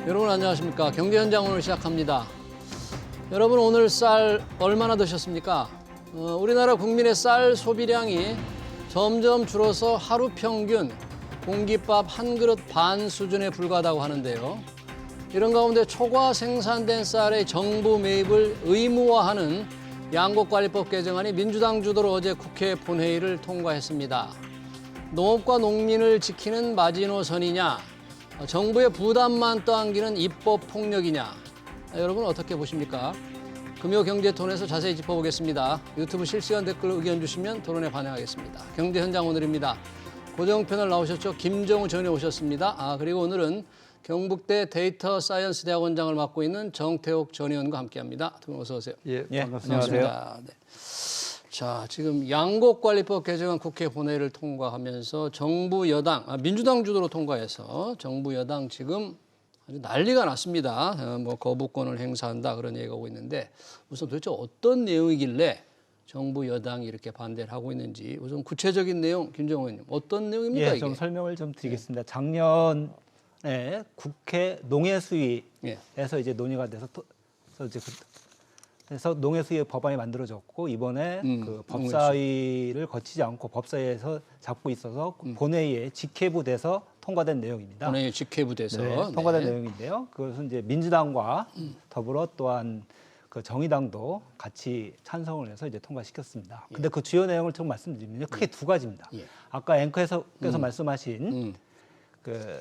여러분 안녕하십니까? 경제 현장 오늘 시작합니다. 여러분 오늘 쌀 얼마나 드셨습니까? 우리나라 국민의 쌀 소비량이 점점 줄어서 하루 평균 공깃밥 한 그릇 반 수준에 불과하다고 하는데요. 이런 가운데 초과 생산된 쌀의 정부 매입을 의무화하는 양곡관리법 개정안이 민주당 주도로 어제 국회 본회의를 통과했습니다. 농업과 농민을 지키는 마지노선이냐, 정부의 부담만 떠안기는 입법 폭력이냐, 여러분 어떻게 보십니까? 금요경제톤에서 자세히 짚어보겠습니다. 유튜브 실시간 댓글 의견 주시면 토론에 반영하겠습니다. 경제현장 오늘입니다. 고정 패널 나오셨죠? 김정우 전 의원 오셨습니다. 그리고 오늘은 경북대 데이터 사이언스 대학원장을 맡고 있는 정태욱 전 의원과 함께합니다. 두 분 어서 오세요. 예, 반갑습니다. 안녕하세니다. 네. 자, 지금 양곡관리법 개정안 국회 본회의를 통과하면서 정부 여당, 민주당 주도로 통과해서 정부 여당 지금 아주 난리가 났습니다. 뭐 거부권을 행사한다 그런 얘기가 오고 있는데 우선 도대체 어떤 내용이길래 정부 여당이 이렇게 반대를 하고 있는지 우선 구체적인 내용 김정우 의원님 어떤 내용입니까? 예, 이게? 좀 설명을 좀 드리겠습니다. 작년에 국회 농해수위에서 이제 논의가 돼서 그래서 농해수위 법안이 만들어졌고 이번에 그 법사위를 거치지 않고 법사위에서 잡고 있어서 본회의에 직회부돼서 통과된 내용입니다. 본회의 직회부돼서 네, 통과된 내용인데요. 그것은 이제 민주당과 더불어 또한 그 정의당도 같이 찬성을 해서 이제 통과시켰습니다. 근데 그 주요 내용을 좀 말씀드리면 크게 두 가지입니다. 아까 앵커께서 말씀하신 그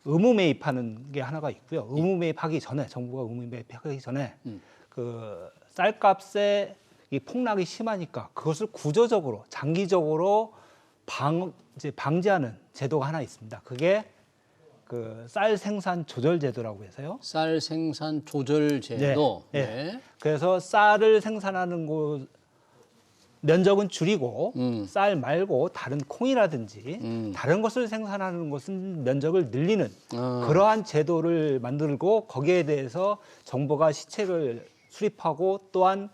의무 매입하는 게 하나가 있고요. 의무 매입하기 전에 정부가 의무 매입하기 전에 그 쌀값의 이 폭락이 심하니까 그것을 구조적으로 장기적으로 방지하는 제도가 하나 있습니다. 그게 그 쌀 생산 조절 제도라고 해서요. 쌀 생산 조절 제도. 네. 네. 그래서 쌀을 생산하는 곳 면적은 줄이고 쌀 말고 다른 콩이라든지 다른 것을 생산하는 것은 면적을 늘리는 그러한 제도를 만들고 거기에 대해서 정부가 시책을 수립하고 또한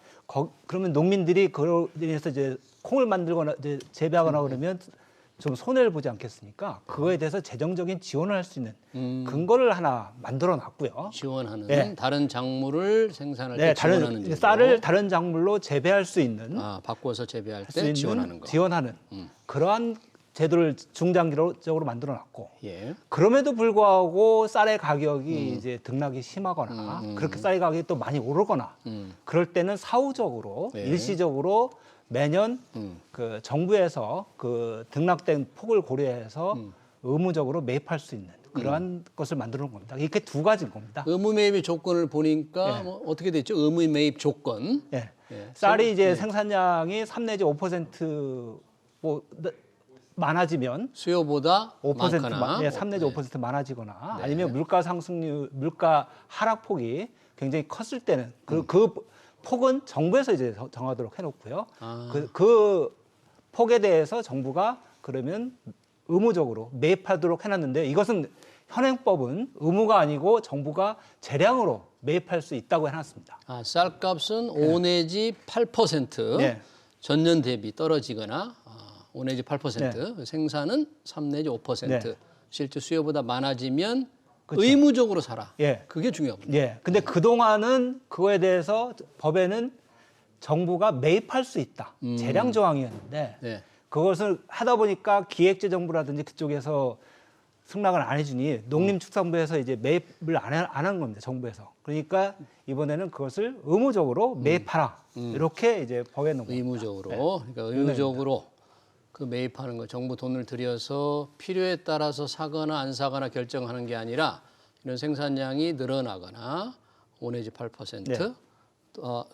그러면 농민들이 그로 인해서 이제 콩을 만들거나 이제 재배하거나 그러면 좀 손해를 보지 않겠습니까? 그거에 대해서 재정적인 지원을 할 수 있는 근거를 하나 만들어 놨고요. 지원하는 네. 다른 작물을 생산할 네, 때 지원하는 제도. 쌀을 다른 작물로 재배할 수 있는 바꿔서 재배할 때 지원하는 거. 지원하는 그러한 제도를 중장기적으로 만들어 놨고 예. 그럼에도 불구하고 쌀의 가격이 이제 등락이 심하거나 그렇게 쌀의 가격이 또 많이 오르거나 그럴 때는 사후적으로 일시적으로 매년 그 정부에서 그 등락된 폭을 고려해서 의무적으로 매입할 수 있는 그러한 것을 만들어 놓은 겁니다. 이렇게 두 가지인 겁니다. 의무 매입의 조건을 보니까 뭐 어떻게 됐죠? 의무 매입 조건. 예. 쌀이 이제 생산량이 3 내지 5% 많아지면 수요보다 5% 많거나 3 내지 5% 많아지거나 아니면 물가 상승률, 물가 하락폭이 굉장히 컸을 때는 그 폭은 정부에서 이제 정하도록 해놓고요. 그 폭에 대해서 정부가 그러면 의무적으로 매입하도록 해놨는데 이것은 현행법은 의무가 아니고 정부가 재량으로 매입할 수 있다고 해놨습니다. 쌀값은 5 내지 8% 전년 대비 떨어지거나 5 내지 8% 생산은 3 내지 5% 실제 수요보다 많아지면 그렇죠. 의무적으로 사라. 그게 중요합니다. 근데 그동안은 그거에 대해서 법에는 정부가 매입할 수 있다. 재량 조항이었는데 그것을 하다 보니까 기획재정부라든지 그쪽에서 승낙을 안 해주니 농림축산부에서 이제 매입을 안 한 겁니다. 정부에서. 그러니까 이번에는 그것을 의무적으로 매입하라. 이렇게 이제 법에 넣은 겁니다. 의무적으로. 그러니까 의무적으로 그 매입하는 거 정부 돈을 들여서 필요에 따라서 사거나 안 사거나 결정하는 게 아니라 이런 생산량이 늘어나거나 5 내지 8%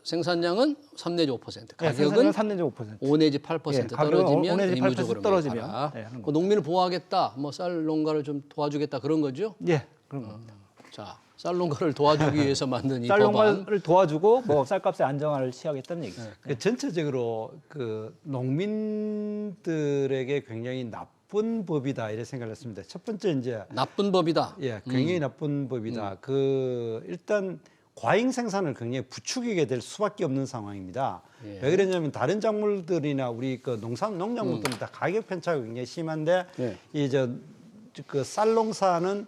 생산량은 3 내지 5% 가격은 3 내지 5% 5 내지 8% 떨어지면 5 내지 8% 의무적으로 떨어지면 농민을 보호하겠다, 뭐 쌀 농가를 좀 도와주겠다 그런 거죠? 그런 겁니다. 자, 쌀 농가를 도와주기 위해서 만든 이 쌀 법안. 농가를 도와주고 뭐 쌀값의 안정화를 취하겠다는 얘기죠. 전체적으로 그 농민들에게 굉장히 나쁜 법이다 이렇게 생각을 했습니다. 첫 번째 이제 나쁜 법이다. 굉장히 나쁜 법이다. 그 일단 과잉 생산을 굉장히 부추기게 될 수밖에 없는 상황입니다. 왜 그러냐면 다른 작물들이나 우리 그 농작물들은 다 가격 편차가 굉장히 심한데 이 저 그 쌀 농사는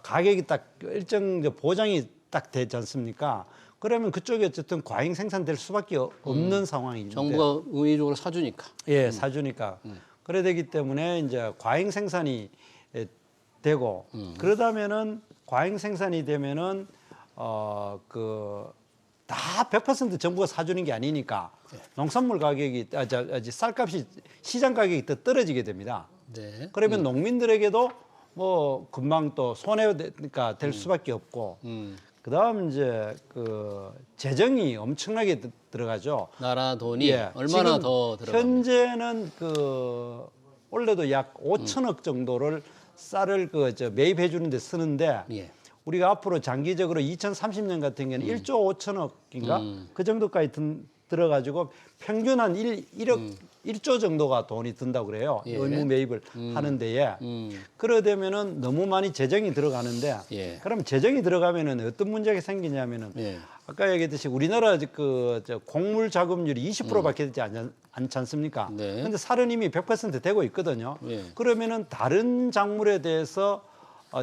가격이 딱 일정 보장이 딱 되지 않습니까? 그러면 그쪽이 어쨌든 과잉 생산될 수밖에 없는 상황인데 정부가 의무적으로 사주니까. 예, 사주니까. 그래 되기 때문에 이제 과잉 생산이 되고 그러다면은 과잉 생산이 되면은 다 100% 정부가 사주는 게 아니니까 농산물 가격이 쌀값이 시장 가격이 더 떨어지게 됩니다. 네. 그러면 농민들에게도 뭐 금방 또 손해가 될 수밖에 없고 그다음 이제 그 재정이 엄청나게 들어가죠. 나라 돈이 예, 얼마나 지금 더 들어갑니까? 현재는 올해도 약 5천억 정도를 쌀을 매입해 주는 데 쓰는데 예. 우리가 앞으로 장기적으로 2030년 같은 경우는 1조 5천억인가 그 정도까지 들어가지고 평균 한 1조 정도가 돈이 든다고 그래요. 예. 의무 매입을 하는 데에. 그러되면은 너무 많이 재정이 들어가는데 예. 그럼 재정이 들어가면은 어떤 문제가 생기냐면은 예. 아까 얘기했듯이 우리나라 곡물 자급률이 20%밖에 되지 않지 않습니까? 네. 그런데 쌀은 이미 100% 되고 있거든요. 예. 그러면은 다른 작물에 대해서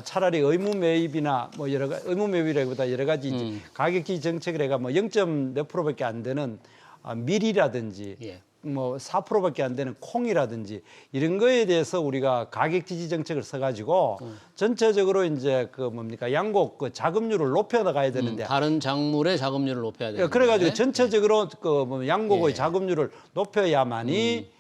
차라리 의무 매입이나 뭐 의무 매입이라기보다 여러 가지 이제 가격지 정책을 해가 뭐 0. 몇 %밖에 안 되는 밀이라든지 예. 뭐 4%밖에 안 되는 콩이라든지 이런 거에 대해서 우리가 가격 지지 정책을 써가지고 전체적으로 이제 양곡 자급률을 높여 나가야 되는데 다른 작물의 자급률을 높여야 되는데. 그래가지고 전체적으로 양곡의 예. 자급률을 높여야만이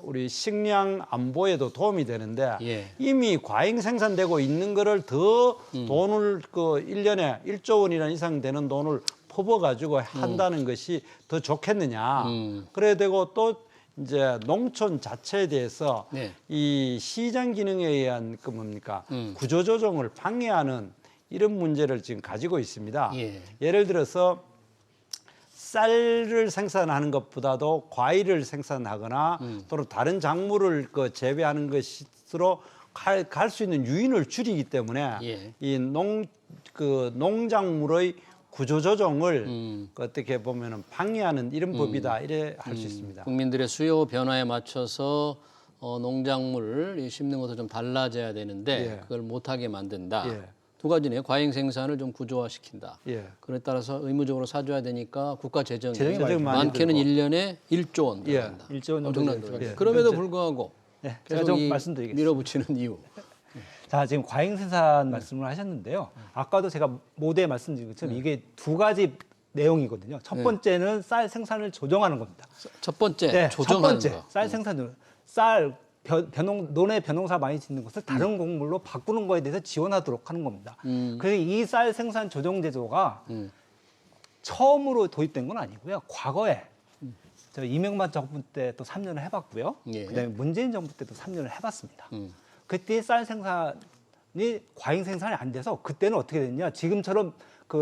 우리 식량 안보에도 도움이 되는데 예. 이미 과잉 생산되고 있는 거를 더 돈을 1년에 1조 원이나 이상 되는 돈을 퍼부어가지고 한다는 것이 더 좋겠느냐. 그래야 되고 또 이제 농촌 자체에 대해서 네. 이 시장 기능에 의한 구조조정을 방해하는 이런 문제를 지금 가지고 있습니다. 예. 예를 들어서 쌀을 생산하는 것보다도 과일을 생산하거나 또는 다른 작물을 재배하는 것으로 갈 수 있는 유인을 줄이기 때문에 예. 이 농작물의 구조조정을 어떻게 보면은 방해하는 이런 법이다 이래 할 수 있습니다. 국민들의 수요 변화에 맞춰서 농작물을 심는 것도 좀 달라져야 되는데 예. 그걸 못하게 만든다. 예. 두 가지네요. 과잉 생산을 좀 구조화시킨다. 예. 그에 따라서 의무적으로 사줘야 되니까 국가 재정이 재정이 많이 많게는 들고. 1년에 1조 원 예. 들어간다. 1조 원 정도 엄청난 들어가죠. 돈. 예. 그럼에도 불구하고 네, 제가 계속 좀 이 말씀드리겠습니다. 밀어붙이는 이유. 자, 지금 과잉 생산 말씀을 하셨는데요. 아까도 제가 모두에 말씀드린 것처럼 이게 두 가지 내용이거든요. 첫 번째는 쌀 생산을 조정하는 겁니다. 첫 번째 네, 조정하는 첫 번째 거. 쌀 생산을 논에 변농사 많이 짓는 것을 다른 곡물로 바꾸는 거에 대해서 지원하도록 하는 겁니다. 그래서 이 쌀 생산 조정 제도가 처음으로 도입된 건 아니고요. 과거에 저 이명박 정부 때 또 3년을 해봤고요. 예. 그다음에 문재인 정부 때도 3년을 해봤습니다. 그때 쌀 생산이 과잉 생산이 안 돼서 그때는 어떻게 됐냐? 지금처럼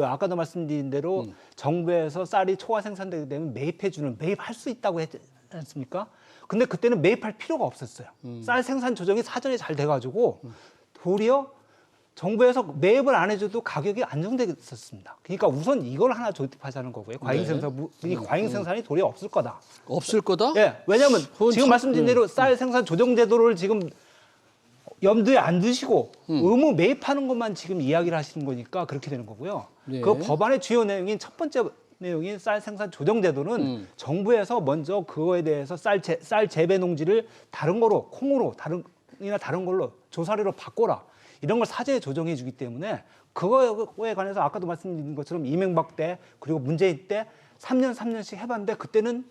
아까도 말씀드린 대로 정부에서 쌀이 초과 생산되게 되면 매입할 수 있다고 했지 않습니까? 근데 그때는 매입할 필요가 없었어요. 쌀 생산 조정이 사전에 잘 돼가지고 도리어 정부에서 매입을 안 해줘도 가격이 안정되게 있었습니다. 그러니까 우선 이걸 하나 조립하자는 거고요. 과잉 네. 생산, 이 과잉 생산이 도리어 없을 거다. 없을 거다? 예, 왜냐하면 그건 지금 참- 말씀드린 대로 쌀 생산 조정 제도를 지금 염두에 안 두시고 의무 매입하는 것만 지금 이야기를 하시는 거니까 그렇게 되는 거고요. 네. 그 법안의 주요 내용인 첫 번째 내용인 쌀 생산 조정 제도는 정부에서 먼저 그거에 대해서 쌀 재배 농지를 다른 거로 콩으로 다른 걸로 조사료로 바꿔라. 이런 걸 사전에 조정해 주기 때문에 그거에 관해서 아까도 말씀드린 것처럼 이명박 때 그리고 문재인 때 3년씩 해봤는데 그때는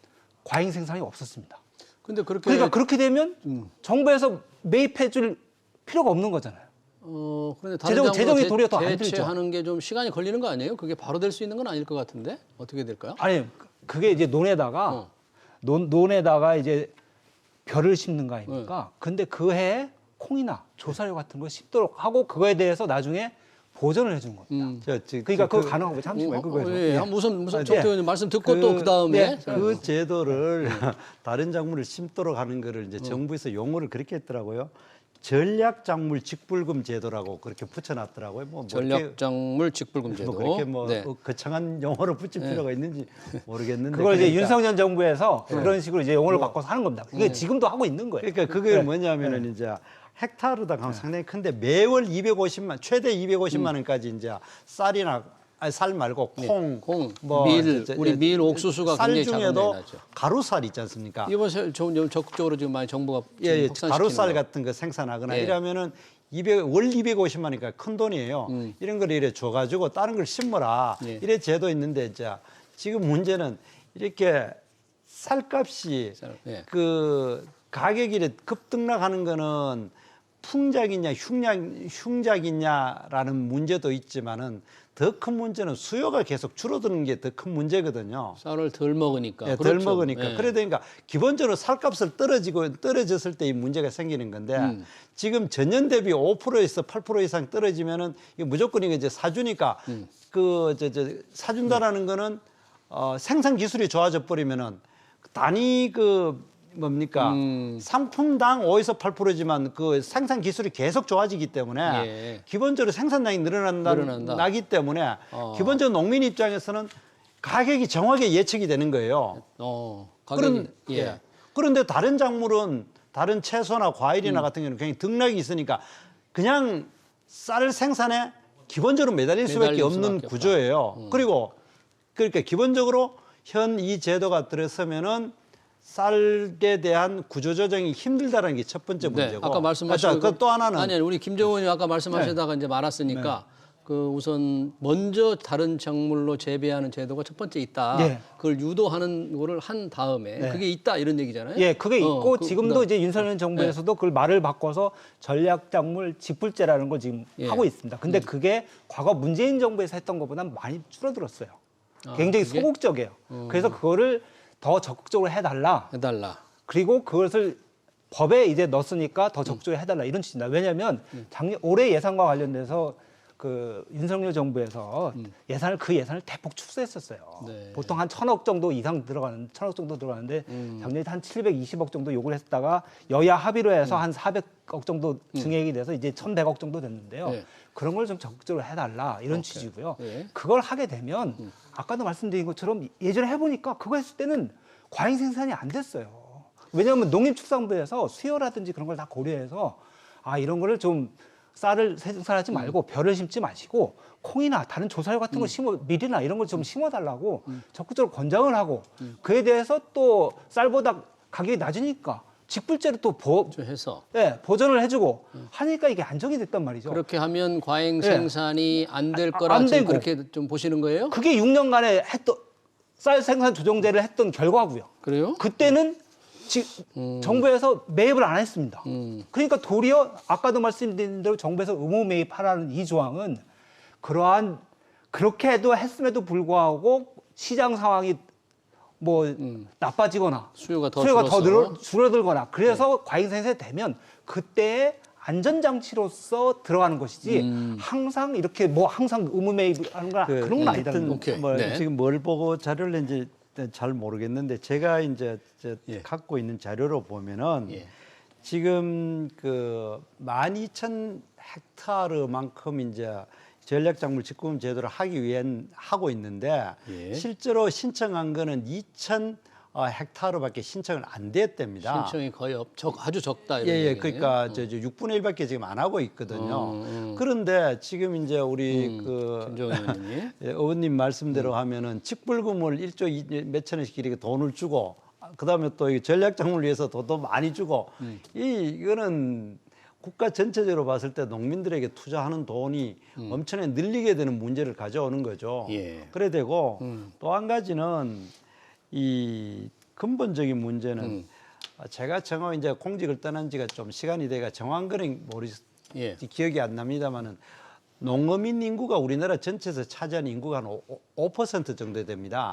과잉 생산이 없었습니다. 근데 그렇게 그러니까 그렇게 되면 정부에서 매입해 줄 필요가 없는 거잖아요. 그런데 다른 재정이 도리어 더안 들죠. 대체하는 게 좀 시간이 걸리는 거 아니에요? 그게 바로 될 수 있는 건 아닐 것 같은데 어떻게 될까요? 아니 그게 이제 논에다가 이제 벼를 심는 거 아닙니까? 근데 그 해에 콩이나 조사료 같은 거 심도록 하고 그거에 대해서 나중에 보전을 해주는 겁니다. 그러니까 그거 가능하고 잠시만 그거에서. 예, 무슨 네. 정태 의원님 말씀 듣고 또 그 다음에 그 제도를 다른 작물을 심도록 하는 거를 이제 정부에서 용어를 그렇게 했더라고요. 전략작물 직불금 제도라고 그렇게 붙여놨더라고요. 뭐 전략작물 직불금 제도. 그렇게 네. 거창한 용어를 붙일 필요가 있는지 모르겠는데. 그걸 이제 그러니까 윤석열 정부에서 그런 식으로 이제 용어를 바꿔서 하는 겁니다. 그게 지금도 하고 있는 거예요. 그러니까 그게 네. 뭐냐면은 이제 헥타르당 하면 상당히 큰데 매월 250만 최대 250만 원까지 이제 쌀이나 쌀 말고 콩, 밀, 우리 밀 옥수수가 쌀 굉장히 중에도 자금이 나죠. 가루쌀 있지 않습니까? 이번 적극적으로 지금 많이 정부가 예, 확산시키는 가루쌀 거. 같은 거 생산하거나 예. 이러면은 월 250만 원이니까 큰 돈이에요. 이런 걸 이래 줘가지고 다른 걸 심어라. 예. 이래 제도 있는데 이제 지금 문제는 이렇게 쌀값이 예. 그 가격이 이래 급등락하는 거는 풍작이냐 흉작이냐라는 문제도 있지만은 더 큰 문제는 수요가 계속 줄어드는 게 더 큰 문제거든요. 쌀을 덜 먹으니까. 예, 그렇죠. 덜 먹으니까. 예. 그러니까 기본적으로 쌀값을 떨어졌을 때 이 문제가 생기는 건데 지금 전년 대비 5%에서 8% 이상 떨어지면은 이거 무조건 이게 이제 사주니까 사준다라는 거는 생산 기술이 좋아져 버리면은 단위 뭡니까 상품당 5에서 8%지만 그 생산 기술이 계속 좋아지기 때문에 예. 기본적으로 생산량이 늘어나기 때문에 기본적으로 농민 입장에서는 가격이 정확하게 예측이 되는 거예요. 가격이 예. 그런데 다른 작물은 다른 채소나 과일이나 같은 경우는 굉장히 등락이 있으니까 그냥 쌀 생산에 기본적으로 매달릴 수밖에 없는 구조예요. 그리고 그러니까 기본적으로 현 이 제도가 들어서면은 쌀에 대한 구조 조정이 힘들다라는 게 첫 번째 문제고. 네, 아까 말씀하신 또 하나는 아니 우리 김정은 의원이 아까 말씀하시다가 이제 말았으니까 그 우선 먼저 다른 작물로 재배하는 제도가 첫 번째 있다. 네. 그걸 유도하는 거를 한 다음에 그게 있다 이런 얘기잖아요. 예, 그게 있고 지금도 이제 윤석열 정부에서도 그걸 말을 바꿔서 전략작물 직불제라는 걸 지금 하고 있습니다. 근데 그게 과거 문재인 정부에서 했던 것보다 많이 줄어들었어요. 굉장히 그게? 소극적이에요. 그래서 그거를 더 적극적으로 해달라. 그리고 그것을 법에 이제 넣었으니까 더 적극적으로 해달라 이런 취지입니다. 왜냐하면 올해 예산과 관련돼서 그 윤석열 정부에서 그 예산을 대폭 축소했었어요. 네. 보통 한 1,000억 정도 이상 들어가는 1,000억 정도 들어가는데 작년에 한 720억 정도 요구를 했다가 여야 합의로 해서 한 400억 정도 증액이 돼서 이제 1,100억 정도 됐는데요. 네. 그런 걸 좀 적극적으로 해달라 이런 취지고요. 네. 그걸 하게 되면 아까도 말씀드린 것처럼 예전에 해보니까 그거 했을 때는 과잉 생산이 안 됐어요. 왜냐하면 농림축산부에서 수요라든지 그런 걸 다 고려해서 이런 거를 좀 쌀을 생산하지 말고 벼를 심지 마시고 콩이나 다른 조사료 같은 거 밀이나 이런 걸 좀 심어달라고 적극적으로 권장을 하고 그에 대해서 또 쌀보다 가격이 낮으니까 직불제로 또 해서 보전을 해주고 하니까 이게 안정이 됐단 말이죠. 그렇게 하면 과잉 생산이 안 될 거라 안 되고. 그렇게 좀 보시는 거예요? 그게 6년간에 했던 쌀 생산 조정제를 했던 결과고요. 그래요? 그때는 정부에서 매입을 안 했습니다. 그러니까 도리어 아까도 말씀드린 대로 정부에서 의무 매입하라는 이 조항은 그렇게도 했음에도 불구하고 시장 상황이 나빠지거나 수요가 더 줄어들거나 그래서 과잉 생산이 되면 그때의 안전장치로서 들어가는 것이지 항상 이렇게 항상 의무 매입하는 건 그런 건 아니다는 거죠. 지금 뭘 보고 자료를 낸지 잘 모르겠는데 제가 이제 갖고 있는 자료로 보면은 지금 그 12,000헥타르만큼 이제 전략작물 직구금 제도를 하기 위한 하고 있는데 실제로 신청한 거는 2,000헥타르밖에 신청을 안 됐답니다. 신청이 거의 아주 적다 이런 얘기네요. 그러니까 6분의 1밖에 지금 안 하고 있거든요. 그런데 지금 이제 우리 김정은 의원님 말씀대로 하면은 직불금을 1조 몇천 원씩 이렇게 돈을 주고 그다음에 또 이 전략작물을 위해서 더 많이 주고 이거는 국가 전체적으로 봤을 때 농민들에게 투자하는 돈이 엄청나게 늘리게 되는 문제를 가져오는 거죠. 그래 되고 또 한 가지는 이 근본적인 문제는 제가 이제 공직을 떠난 지가 좀 시간이 돼가 정확한 거는 기억이 안 납니다만은 농어민 인구가 우리나라 전체에서 차지하는 인구가 한 5% 정도 됩니다.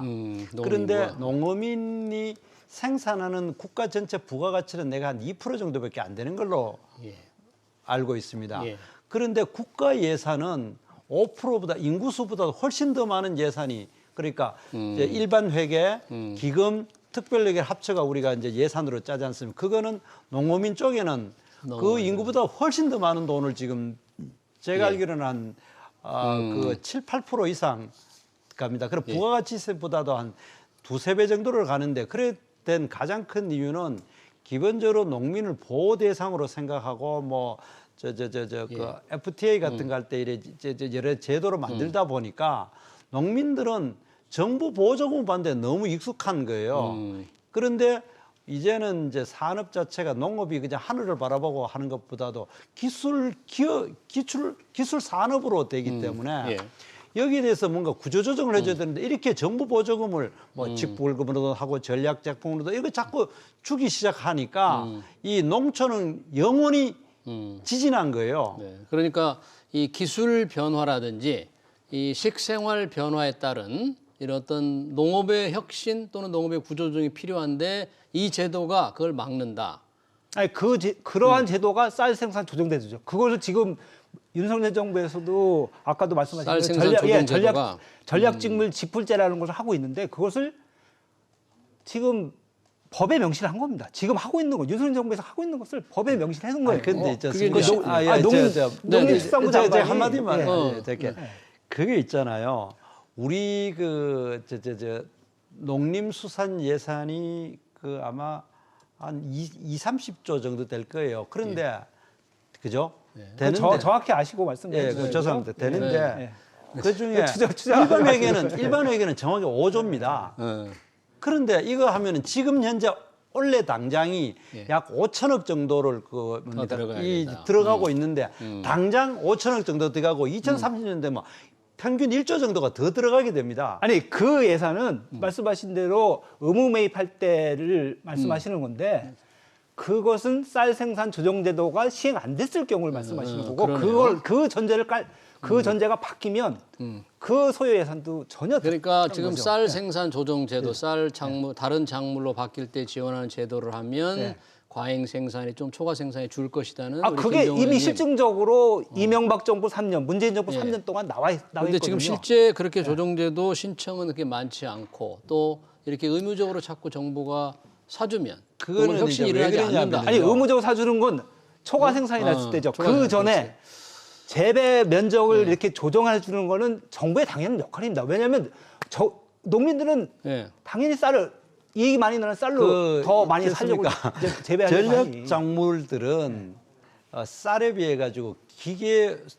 그런데 농어민이 생산하는 국가 전체 부가가치는 내가 한 2% 정도밖에 안 되는 걸로 알고 있습니다. 그런데 국가 예산은 5%보다 인구수보다 훨씬 더 많은 예산이 그러니까 이제 일반 회계, 기금, 특별회계 합쳐가 우리가 이제 예산으로 짜지 않습니까? 그거는 농어민 쪽에는 그 인구보다 훨씬 더 많은 돈을 지금 제가 알기로는 한 그 7, 8% 이상 갑니다. 그럼 부가가치세보다도 한 두세 배 정도를 가는데 그래 된 가장 큰 이유는 기본적으로 농민을 보호 대상으로 생각하고 뭐 그 FTA 같은 거 할 때 이래 여러 제도를 만들다 보니까 농민들은 정부 보조금 받는데 너무 익숙한 거예요. 그런데 이제는 이제 산업 자체가 농업이 그냥 하늘을 바라보고 하는 것보다도 기술 산업으로 되기 때문에 여기에 대해서 뭔가 구조조정을 해줘야 되는데 이렇게 정부 보조금을 뭐 직불금으로도 하고 전략작품으로도 이거 자꾸 주기 시작하니까 이 농촌은 영원히 지진한 거예요. 네. 그러니까 이 기술 변화라든지 이 식생활 변화에 따른 이런 어떤 농업의 혁신 또는 농업의 구조조정이 필요한데 이 제도가 그걸 막는다. 아니 그러한 제도가 쌀 생산 조정 제도죠. 그것을 지금 윤석열 정부에서도 아까도 말씀하신 쌀 생산 조정 제도가 전략직물 지풀제라는 것을 하고 있는데 그것을 지금 법에 명시를 한 겁니다. 지금 하고 있는 거 윤석열 정부에서 하고 있는 것을 법에 명시를 해놓은 거예요. 근데 그게 농림축산부 장관이 한마디만 예. 그게 있잖아요. 우리 농림수산 예산이 그 아마 한 30조 정도 될 거예요. 그런데 그죠? 되는데 정확히 아시고 말씀해 주세요. 죄송합니다. 되는데 그 중에 추정 일반회계는 정확히 5조입니다. 그런데 이거 하면은 지금 현재 원래 당장이 약 5천억 정도를 들어가고 있는데 당장 5천억 정도 들어가고 2030년 되면 평균 1조 정도가 더 들어가게 됩니다. 아니 그 예산은 말씀하신 대로 의무 매입할 때를 말씀하시는 건데 그것은 쌀 생산 조정 제도가 시행 안 됐을 경우를 말씀하시는 거고 그러네요. 그 전제가 바뀌면 그 소요 예산도 전혀 그러니까 지금 거죠. 쌀 생산 조정 제도, 쌀 작물 다른 작물로 바뀔 때 지원하는 제도를 하면 과잉 생산이 좀 초과 생산이 줄 것이다는. 우리 그게 김정은 이미 의원님. 실증적으로 이명박 정부 3년, 문재인 정부 3년 동안 나와 그런데 있거든요. 지금 실제 그렇게 조정제도 신청은 그렇게 많지 않고 또 이렇게 의무적으로 자꾸 정부가 사주면 그건 그거는 혁신이 이제 왜 일어나지 그러냐면요. 않는다. 아니 의무적으로 사주는 건 초과 생산이 났을 때죠. 초과 그 생산, 전에 재배 면적을 이렇게 조정해 주는 거는 정부의 당연한 역할입니다. 왜냐하면 농민들은 당연히 쌀을 이익이 많이 나는 쌀로 더 많이 살려고 재배하려고 전략 작물들은 쌀에 비해 가지고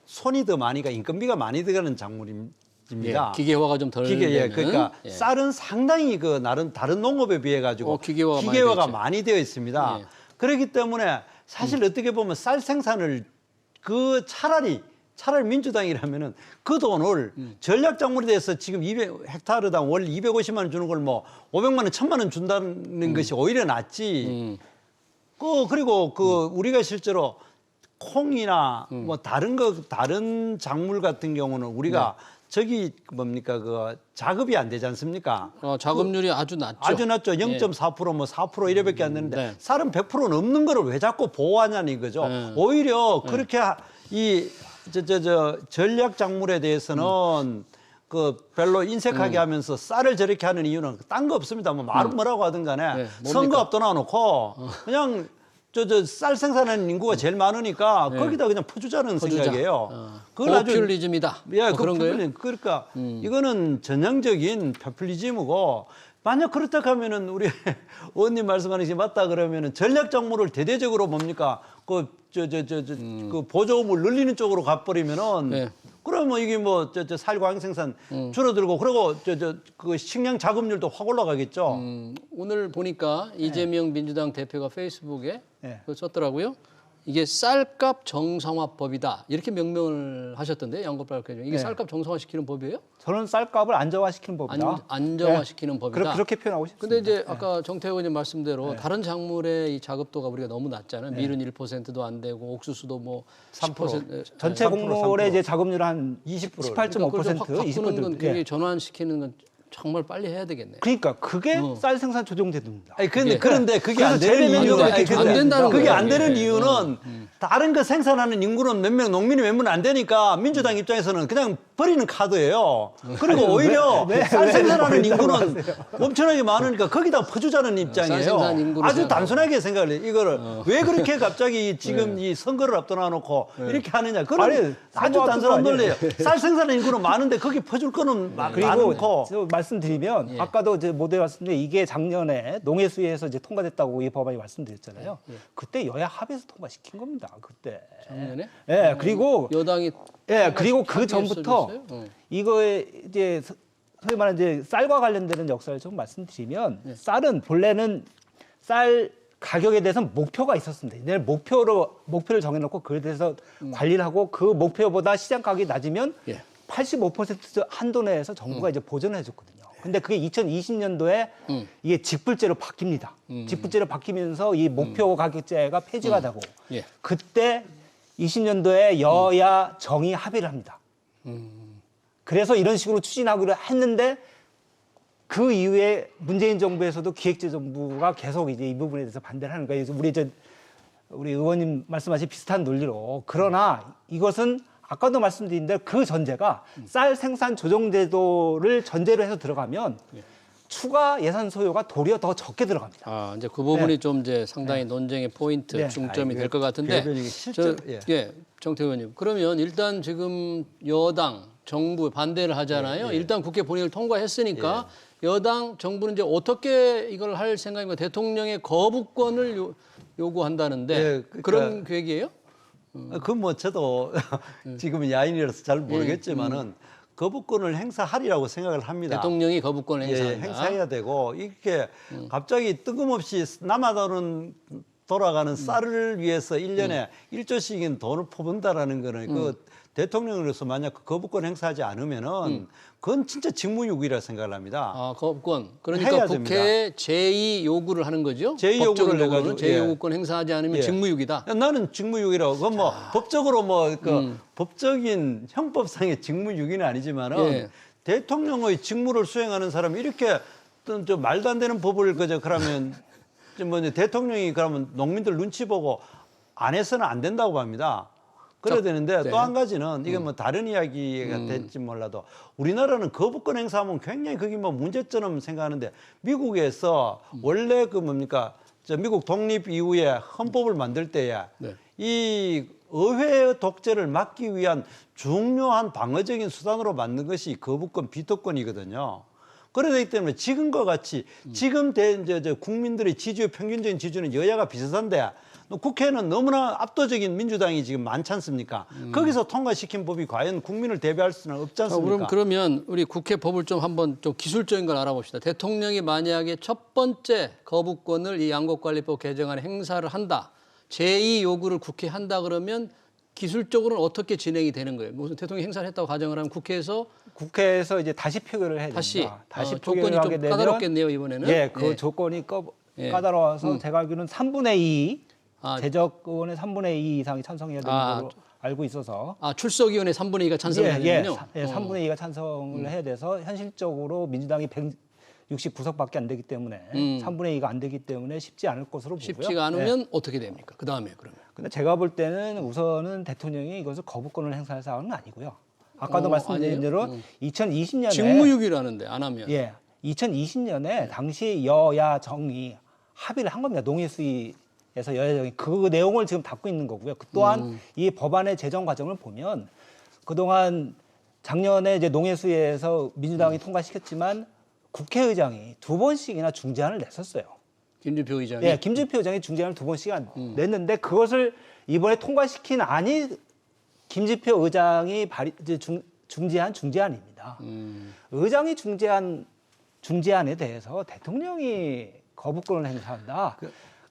손이 더 많이 가 인건비가 많이 들어가는 작물입니다. 기계화가 좀 덜 되는. 그러니까 쌀은 상당히 나름 다른 농업에 비해 가지고 기계화가 많이 되어 있습니다. 그렇기 때문에 사실 어떻게 보면 쌀 생산을 차라리 민주당이라면은 그 돈을 전략 작물에 대해서 지금 200헥타르당 월 250만 원 주는 걸 뭐 500만 원, 1000만 원 준다는 것이 오히려 낫지. 그리고 우리가 실제로 콩이나 뭐 다른 작물 같은 경우는 우리가 저기 뭡니까 자급이 안 되지 않습니까? 자급률이 아주 낮죠. 아주 낮죠. 0.4% 뭐 4% 이래밖에 안 되는데 쌀은 100% 넘는 거를 왜 자꾸 보호하냐는 거죠. 오히려 그렇게 전략 작물에 대해서는 별로 인색하게 하면서 쌀을 저렇게 하는 이유는 딴 거 없습니다. 뭐 말은 뭐라고 하든 간에 선거 앞도 놔놓고 그냥 쌀 생산하는 인구가 제일 많으니까 거기다 그냥 퍼주자는 생각이에요. 포퓰리즘이다. 그런 거예요. 그러니까 이거는 전형적인 포퓰리즘이고 만약 그렇다고 하면은 우리 의원님 말씀하는 게 맞다 그러면은 전략 작물을 대대적으로 뭡니까 그 보조금을 늘리는 쪽으로 가버리면은 그러면 이게 쌀과잉 생산 줄어들고 그리고 그 식량 자급률도 확 올라가겠죠. 오늘 보니까 이재명 민주당 대표가 페이스북에 썼더라고요. 이게 쌀값 정상화법이다 이렇게 명명을 하셨던데 양곡발표님 이게 쌀값 정상화시키는 법이에요? 저는 쌀값을 안정화시키는 법이다. 안정화시키는 법이다. 그렇게 표현하고 싶습니다. 근데 이제 아까 정태호 의원님 말씀대로 다른 작물의 이 자급도가 우리가 너무 낮잖아요. 밀은 1%도 안 되고 옥수수도 뭐 10%. 전체 곡물의 이제 자급률 한 20%. 18.5%, 바꾸는 20%. 건 굉장히 전환시키는 건 정말 빨리 해야 되겠네요. 그러니까 그게 쌀 생산 조정 제도입니다. 그런데 그게 안 되는 이유는 안 된다는 그게 거예요. 안 되는 이유는 다른 거 생산하는 인구는 농민이 몇 명 안 되니까 민주당 입장에서는 그냥 버리는 카드예요. 그리고 오히려 쌀 생산하는 인구는 엄청나게 많으니까 거기다 퍼주자는 입장이에요. 생산 인구를 아주 생각하고. 단순하게 생각을 해요. 이거를 왜 그렇게 갑자기 지금 이 선거를 앞둬 놓고 이렇게 하느냐. 그런 아니, 아주 선거 단순한 앞두고 논리예요. 쌀 생산하는 인구는 많은데 거기 퍼줄 거는 그리고 많고. 저 말씀드리면 아까도 이제 모두에 말씀드린 이게 작년에 농해수위에서 이제 통과됐다고 이 법안이 말씀드렸잖아요. 그때 여야 합의해서 통과시킨 겁니다. 그때. 작년에? 예, 그리고 여당이 예, 그리고 그 합의했어 전부터 줬어요? 이거에 이제 소위 말하는 이제 쌀과 관련되는 역사를 좀 말씀드리면 쌀은 본래는 쌀 가격에 대해서 목표가 있었습니다. 이제 목표를 정해놓고 그에 대해서 관리를 하고 그 목표보다 시장 가격이 낮으면 예. 85% 한도 내에서 정부가 이제 보전을 해줬거든요. 근데 그게 2020년도에 이게 직불제로 바뀝니다. 직불제로 바뀌면서 이 목표 가격제가 폐지가 되고 예. 그때 20년도에 여야 정의 합의를 합니다. 그래서 이런 식으로 추진하기로 했는데 그 이후에 문재인 정부에서도 기획재정부가 계속 이제 이 부분에 대해서 반대를 하는 거예요. 그래서 우리 의원님 말씀하신 비슷한 논리로 그러나 이것은 아까도 말씀드린 대로 그 전제가 쌀 생산 조정제도를 전제로 해서 들어가면 추가 예산 소요가 도리어 더 적게 들어갑니다. 아, 이제 그 부분이 좀 이제 상당히 논쟁의 포인트, 네. 중점이 될 것 같은데. 별별이 실제- 예. 정태근 의원님. 그러면 일단 지금 여당, 정부 반대를 하잖아요. 일단 국회 본회의를 통과했으니까 여당, 정부는 이제 어떻게 이걸 할 생각인가? 대통령의 거부권을 요구한다는데 예, 그러니까- 그런 계획이에요? 그건 뭐 저도 지금은 야인이라서 잘 모르겠지만은 거부권을 행사하리라고 생각을 합니다. 대통령이 거부권을 행사한다. 행사해야 되고 이렇게 갑자기 뜬금없이 남아도는 돌아가는 쌀을 위해서 1년에 1조씩인 돈을 퍼붓는다라는 거는 그 대통령으로서 만약 그 거부권 행사하지 않으면은 그건 진짜 직무유기라 생각을 합니다. 아, 거부권. 그러니까 해야 국회에 제2 요구를 하는 거죠? 제2 법적인 요구를 요구는 해가지고, 제2요구권 행사하지 않으면 예. 직무유기다. 나는 직무유기라고 그건 뭐 법적으로 뭐 그 법적인 형법상의 직무유기는 아니지만은 예. 대통령의 직무를 수행하는 사람이 이렇게 어떤 저 말도 안 되는 법을 그저 그러면 뭐 이제 대통령이 그러면 농민들 눈치 보고 안 해서는 안 된다고 봅니다. 그래야 되는데 네. 또 한 가지는 이게 뭐 다른 이야기가 될지 몰라도 우리나라는 거부권 행사하면 굉장히 그게 뭐 문제처럼 생각하는데 미국에서 원래 그 뭡니까 저 미국 독립 이후에 헌법을 만들 때에 네. 이 의회 독재를 막기 위한 중요한 방어적인 수단으로 만든 것이 거부권, 비토권이거든요. 그러기 때문에 지금과 같이 지금 이제 국민들의 지지율 평균적인 지지율은 여야가 비슷한데 국회는 너무나 압도적인 민주당이 지금 많지 않습니까? 거기서 통과시킨 법이 과연 국민을 대변할 수는 없지 자, 않습니까? 그러면 우리 국회 법을 좀 한번 좀 기술적인 걸 알아봅시다. 대통령이 만약에 첫 번째 거부권을 이 양곡관리법 개정안에 행사를 한다. 제2 요구를 국회에 한다 그러면 기술적으로는 어떻게 진행이 되는 거예요? 무슨 대통령이 행사를 했다고 가정을 하면 국회에서 이제 다시 표결을 해야 됩니다. 다시 표결을 조건이 하게 좀 되면 까다롭겠네요, 이번에는. 예, 그 조건이 까다로워서 제가 알기로는 3분의 2 아. 제적 의원의 3분의 2 이상이 찬성해야 되는 아. 걸로 알고 있어서 아, 출석위원회 3분의 2가 찬성을 하는군요. 3분의 2가 찬성을 해야 돼서 현실적으로 민주당이 169석밖에 안 되기 때문에 3분의 2가 안 되기 때문에 쉽지 않을 것으로 보고요. 쉽지가 않으면 어떻게 됩니까? 그 다음에 그러면. 근데 제가 볼 때는 우선은 대통령이 이것을 거부권을 행사할 사안은 아니고요. 아까도 말씀드린 아니에요? 대로 2020년에 직무유기라는데 안 하면. 예, 2020년에 당시 여야 정의 합의를 한 겁니다. 농해수위에서 여야 정의 그 내용을 지금 담고 있는 거고요. 그 또한 이 법안의 제정 과정을 보면 그동안 작년에 이제 농해수위에서 민주당이 통과시켰지만 국회의장이 2번씩이나 중재안을 냈었어요. 김준표 의장이. 예, 김준표 의장이 중재안을 2번씩 냈는데 그것을 이번에 통과시킨 안이 김준표 의장이 중재한 중재안입니다. 의장이 중재안에 대해서 대통령이 거부권을 행사한다.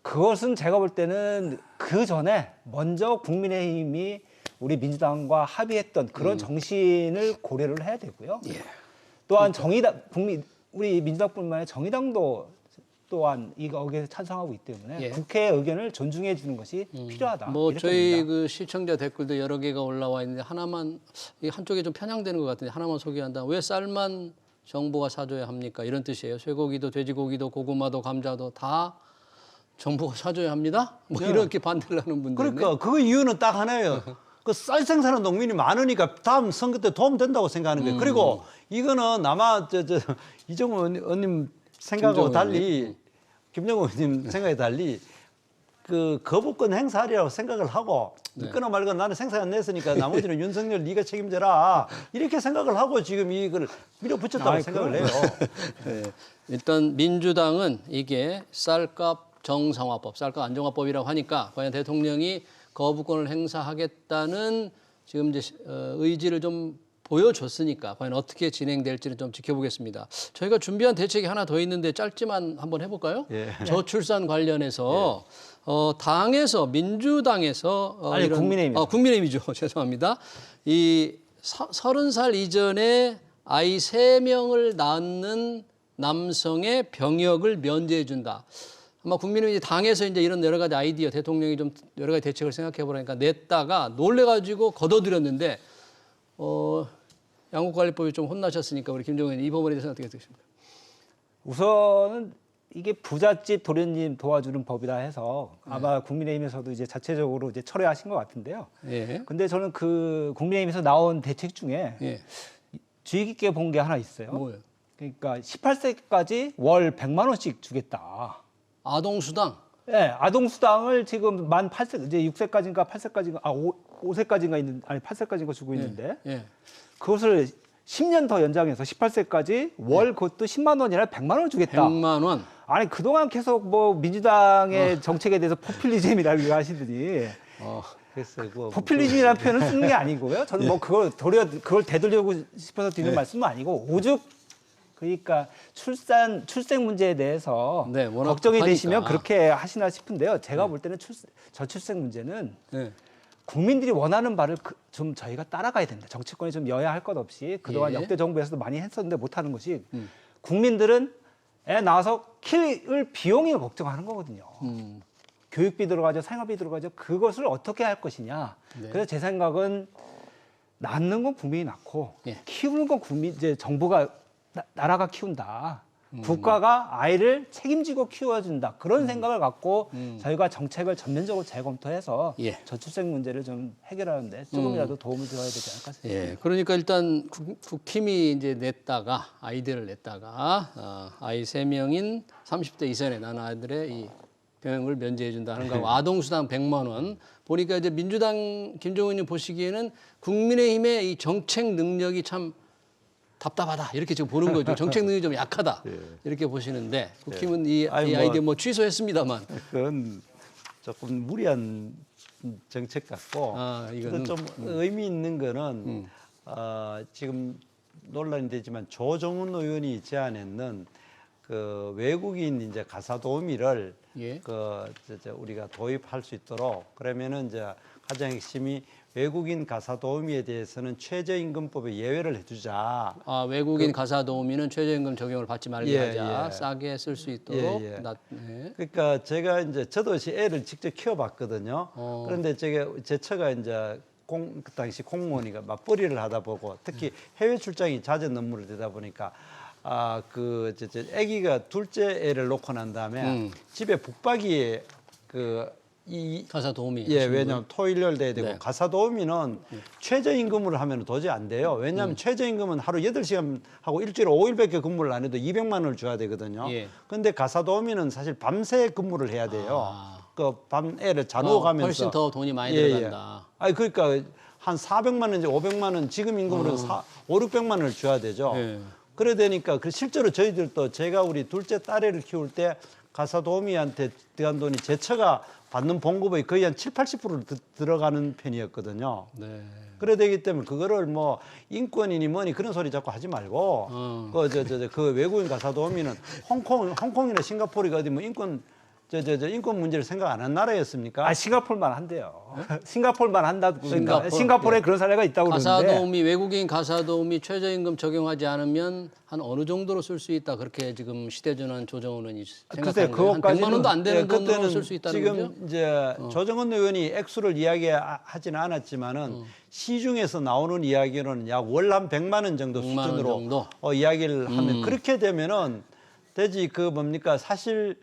그것은 제가 볼 때는 그 전에 먼저 국민의힘이 우리 민주당과 합의했던 그런 정신을 고려를 해야 되고요. 예. 또한 정의당 우리 민주당뿐만 아니라 정의당도 또한 거기에 찬성하고 있기 때문에 예. 국회의 의견을 존중해 주는 것이 필요하다. 뭐 이렇게 저희 봅니다. 그 시청자 댓글도 여러 개가 올라와 있는데 하나만 이 한쪽에 좀 편향되는 것 같은데 하나만 소개한다. 왜 쌀만 정부가 사줘야 합니까? 이런 뜻이에요. 쇠고기도 돼지고기도 고구마도 감자도 다 정부가 사줘야 합니다. 뭐 네. 이렇게 반대를 하는 분들. 그러니까 그 이유는 딱 하나예요. 그 쌀 생산하는 농민이 많으니까 다음 선거 때 도움 된다고 생각하는 거예요. 그리고 이거는 아마 이정우 의원님 생각하고 김정은 달리 김정은 의원님 생각에 달리 그 거부권 행사하리라고 생각을 하고 있거나 말거나 나는 생산 안 냈으니까 나머지는 윤석열 네가 책임져라 이렇게 생각을 하고 지금 이걸 밀어붙였다고 생각을 해요. 네. 일단 민주당은 이게 쌀값 정상화법, 쌀값 안정화법이라고 하니까 과연 대통령이 거부권을 행사하겠다는 지금 이제 의지를 좀 보여줬으니까 과연 어떻게 진행될지는 좀 지켜보겠습니다. 저희가 준비한 대책이 하나 더 있는데 짧지만 한번 해볼까요? 예. 저출산 저출산 관련해서 당에서 민주당에서 아니, 국민의힘이죠. 국민의힘이죠. 죄송합니다. 이 30살 이전에 아이 3명을 낳는 남성의 병역을 면제해 준다. 아마 국민의힘이 당에서 이제 이런 여러 가지 아이디어 대통령이 좀 여러 가지 대책을 생각해 보라니까 냈다가 놀래가지고 걷어들였는데 양국관리법이 좀 혼나셨으니까 우리 김정은 의원님 이 부분에 대해서 어떻게 생각하십니까? 우선은 이게 부잣집 도련님 도와주는 법이라 해서 아마 국민의힘에서도 이제 자체적으로 이제 철회하신 것 같은데요. 예. 근데 저는 그 국민의힘에서 나온 대책 중에 예. 주의 깊게 본 게 하나 있어요. 뭐예요? 그러니까 18세까지 월 100만 원씩 주겠다. 아동수당. 예, 아동수당을 지금 만 8세, 이제 6세까지인가 8세까지인가, 5세까지인가 있는, 아니 8세까지인가 주고 있는데, 예. 그것을 10년 더 연장해서 18세까지 월 그것도 10만 원이나 100만 원 주겠다. 100만 원. 아니, 그동안 계속 뭐 민주당의 정책에 대해서 포퓰리즘이라고 하시더니, 그래서 포퓰리즘이라는 표현을 쓰는 게 아니고요. 저는 뭐 그걸 되돌리고 싶어서 드리는 말씀은 아니고, 오죽 그러니까 출생 문제에 대해서 네, 워낙 걱정이 급하니까. 되시면 그렇게 하시나 싶은데요. 제가 볼 때는 저출생 문제는 네. 국민들이 원하는 바를 좀 저희가 따라가야 됩니다. 정치권이 좀 여야 할 것 없이 그동안 예. 역대 정부에서도 많이 했었는데 못하는 것이 국민들은 애 낳아서 키울 비용이 걱정하는 거거든요. 교육비 들어가죠, 생활비 들어가죠. 그것을 어떻게 할 것이냐. 네. 그래서 제 생각은 낳는 건 국민이 낳고 예. 키우는 건 이제 정부가 나라가 키운다. 국가가 아이를 책임지고 키워준다. 그런 생각을 갖고 저희가 정책을 전면적으로 재검토해서 예. 저출생 문제를 좀 해결하는데 조금이라도 도움을 드려야 되지 않을까 싶습니다. 예. 그러니까 일단 국힘이 이제 냈다가 아이디어를 냈다가 아이 3명인 30대 이상의 난 아이들의 이 병역을 면제해 준다 하는 거고 아동수당 100만 원 보니까 이제 민주당 김정은 의원님 보시기에는 국민의힘의 이 정책 능력이 참 답답하다 이렇게 지금 보는 거죠. 정책 능력이 좀 약하다 이렇게 보시는데 국힘은 이 아이디어 뭐 취소했습니다만 그건 조금 무리한 정책 같고 이거는 좀 의미 있는 거는 지금 논란이 되지만 조정훈 의원이 제안했는 그 외국인 이제 가사도우미를 예. 우리가 도입할 수 있도록 그러면은 이제 가장 핵심이 외국인 가사도우미에 대해서는 최저임금법에 예외를 해주자. 외국인 가사도우미는 최저임금 적용을 받지 말게 하자. 싸게 쓸 수 있도록. 예. 네. 그러니까 제가 이제 저도 애를 직접 키워봤거든요. 그런데 제 처가 이제 그 당시 공무원이가 맞벌이를 하다 보고 특히 해외 출장이 잦은 업무를 되다 보니까 아기가 둘째 애를 놓고 난 다음에 집에 북박이에 가사도우미. 왜냐하면 토일을 돼야 되고 네. 가사도우미는 최저임금으로 하면 도저히 안 돼요. 왜냐하면 최저임금은 하루 8시간 하고 일주일에 5일밖에 근무를 안 해도 200만 원을 줘야 되거든요. 예. 그런데 가사도우미는 사실 밤새 근무를 해야 돼요. 그 밤 애를 자누어가면서 훨씬 더 돈이 많이 들어간다. 아니 그러니까 한 400만 원, 이제 500만 원 지금 임금으로 5, 600만 원을 줘야 되죠. 예. 그래 되니까 실제로 저희들도 제가 우리 둘째 딸애를 키울 때 가사도우미한테 들어간 돈이 제 처가 받는 봉급의 거의 한 7, 80% 들어가는 편이었거든요. 네. 그래 되기 때문에 그거를 뭐 인권이니 뭐니 그런 소리 자꾸 하지 말고 그 외국인 가사도우미는 홍콩이나 싱가포르가 어디 뭐 인권 문제를 생각 안 한 나라였습니까? 싱가포르만 한대요. 싱가포르만 한다고 그러니까 싱가포르에 그런 사례가 있다고 그러는데 가사도우미 외국인 가사도우미 최저임금 적용하지 않으면 한 어느 정도로 쓸 수 있다 그렇게 지금 시대전환 조정훈 의원이 생각하는 거예요. 한 100만 원도 안 되는 돈으로 쓸 수 있다는 지금 거죠? 이제 조정훈 의원이 액수를 이야기하지는 않았지만은 시중에서 나오는 이야기로는 약 월 한 100만 원 정도 100만 원 수준으로 정도? 이야기를 하면 그렇게 되면은 되지 사실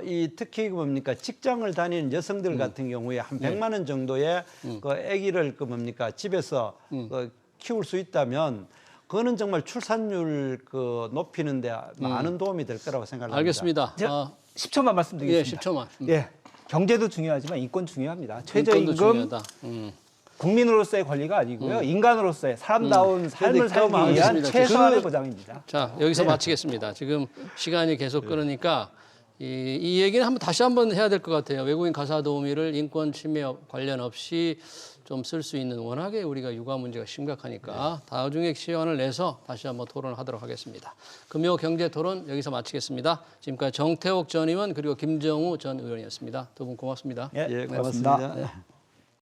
이 특히 뭡니까 직장을 다니는 여성들 같은 경우에 한 100만 원 정도의 그 아기를 그 뭡니까 집에서 그 키울 수 있다면 그거는 정말 출산율 그 높이는데 많은 도움이 될 거라고 생각합니다. 알겠습니다. 제가 10초만 말씀드리겠습니다. 예, 10초만. 예, 경제도 중요하지만 인권 중요합니다. 인권도 최저임금 중요하다. 국민으로서의 권리가 아니고요. 인간으로서의 사람다운 삶을 살기 위한 알겠습니다. 최소한의 보장입니다. 자, 여기서 마치겠습니다. 지금 시간이 계속 끄니까 이 얘기는 다시 한번 해야 될 것 같아요. 외국인 가사 도우미를 인권 침해 관련 없이 좀 쓸 수 있는 워낙에 우리가 육아 문제가 심각하니까 나중에 시간을 내서 다시 한번 토론을 하도록 하겠습니다. 금요 경제 토론 여기서 마치겠습니다. 지금까지 정태옥 전 의원 그리고 김정우 전 의원이었습니다. 두 분 고맙습니다. 예, 예, 고맙습니다. 고맙습니다.